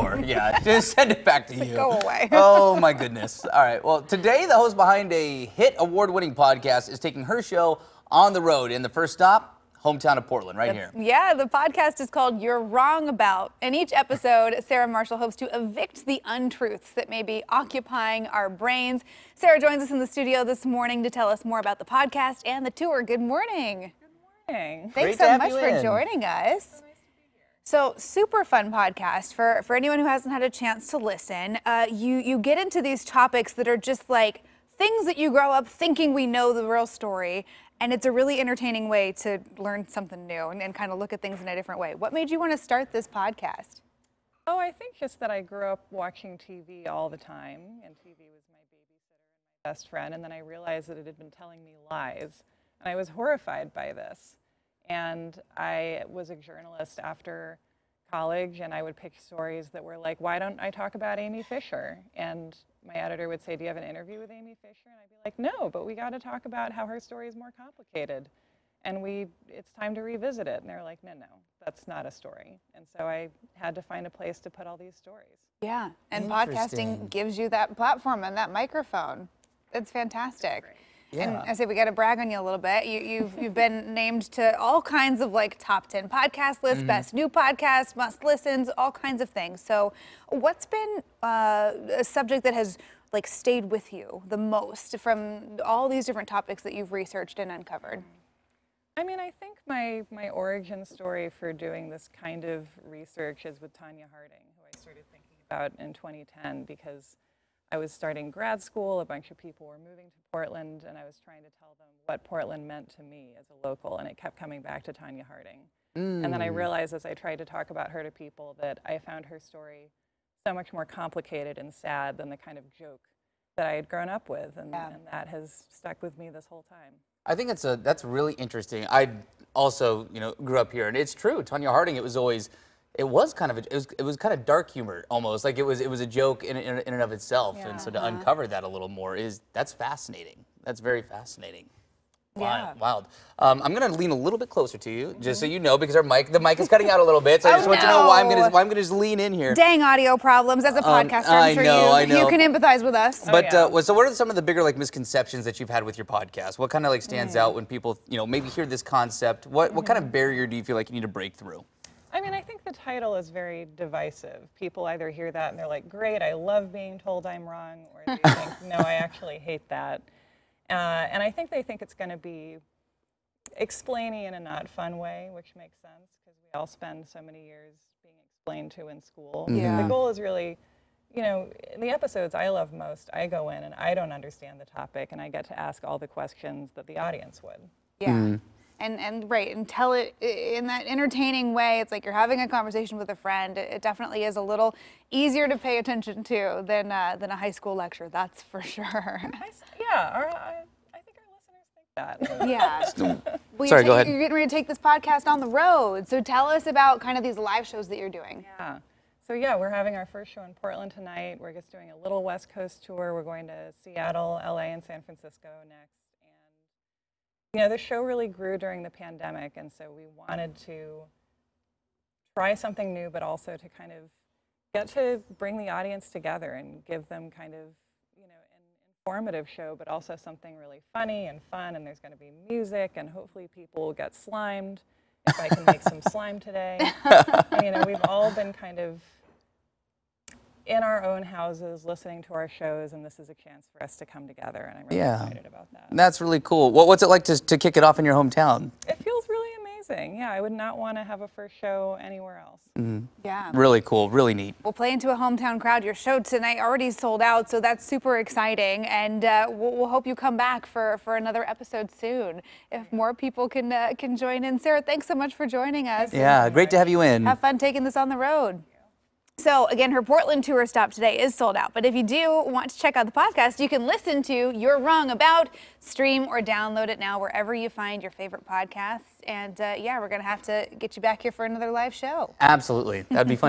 Sure, yeah, just send it back to you. Go away. Oh my goodness. All right, well, today the host behind a hit award-winning podcast is taking her show on the road, and the first stop, hometown of Portland, right here. Yeah, the podcast is called You're Wrong About. In each episode, Sarah Marshall hopes to evict the untruths that may be occupying our brains. Sarah joins us in the studio this morning to tell us more about the podcast and the tour. Good morning. Good morning. Thanks so much for joining us. So super fun podcast for anyone who hasn't had a chance to listen. You get into these topics that are just like things that you grow up thinking we know the real story. And it's a really entertaining way to learn something new and kind of look at things in a different way. What made you want to start this podcast? Oh, I think just that I grew up watching TV all the time, and TV was my babysitter and my best friend, and then I realized that it had been telling me lies, and I was horrified by this. And I was a journalist after college, and I would pick stories that were like, why don't I talk about Amy Fisher? And my editor would say, do you have an interview with Amy Fisher? And I'd be like, no, but we got to talk about how her story is more complicated. And it's time to revisit it. And they're like, no, that's not a story. And so I had to find a place to put all these stories. Yeah, and podcasting gives you that platform and that microphone. It's fantastic. Yeah. And I say we got to brag on you a little bit. You've been named to all kinds of like top 10 podcast lists, best new podcast, must listens, all kinds of things. So what's been a subject that has like stayed with you the most from all these different topics that you've researched and uncovered? I mean, I think my origin story for doing this kind of research is with Tanya Harding, who I started thinking about in 2010 because I was starting grad school, a bunch of people were moving to Portland, and I was trying to tell them what Portland meant to me as a local, and it kept coming back to Tanya Harding. And then I realized as I tried to talk about her to people that I found her story so much more complicated and sad than the kind of joke that I had grown up with, and that has stuck with me this whole time. I think that's really interesting. I also, grew up here, and it's true. Tanya Harding, it was kind of dark humor almost, like it was a joke in and of itself, and so to uncover that a little more that's fascinating. That's very fascinating. Wild. I'm gonna lean a little bit closer to you, just so you know, because the mic is cutting out a little bit. So I just want you to know why I'm gonna just lean in here. Dang audio problems as a podcaster. I'm sure you can empathize with us. But so what are some of the bigger misconceptions that you've had with your podcast? What kind of stands out when people maybe hear this concept? What kind of barrier do you feel like you need to break through? I mean, I think the title is very divisive. People either hear that and they're like, great, I love being told I'm wrong, or they think, no, I actually hate that. And I think they think it's going to be explainy in a not fun way, which makes sense because we all spend so many years being explained to in school. Yeah. The goal is really, in the episodes I love most, I go in and I don't understand the topic and I get to ask all the questions that the audience would. Yeah. And tell it in that entertaining way. It's like you're having a conversation with a friend. It definitely is a little easier to pay attention to than a high school lecture. That's for sure. I think our listeners think that. Yeah. Well, Sorry, go ahead. You're getting ready to take this podcast on the road. So tell us about kind of these live shows that you're doing. Yeah. So we're having our first show in Portland tonight. We're just doing a little West Coast tour. We're going to Seattle, LA, and San Francisco next. The show really grew during the pandemic, and so we wanted to try something new, but also to kind of get to bring the audience together and give them kind of, an informative show, but also something really funny and fun, and there's going to be music, and hopefully people will get slimed if I can make some slime today. And, we've all been kind of in our own houses listening to our shows, and this is a chance for us to come together, and I'm really excited about that. That's really cool. What's it like to kick it off in your hometown? It feels really amazing. Yeah, I would not want to have a first show anywhere else. Yeah. Really cool, really neat. We'll play into a hometown crowd. Your show tonight already sold out, so that's super exciting, and we'll hope you come back for another episode soon if more people can join in. Sarah, thanks so much for joining us. Yeah, great to have you in. Have fun taking this on the road. So again, her Portland tour stop today is sold out. But if you do want to check out the podcast, you can listen to You're Wrong About, stream or download it now wherever you find your favorite podcasts. And we're going to have to get you back here for another live show. Absolutely. That'd be fun.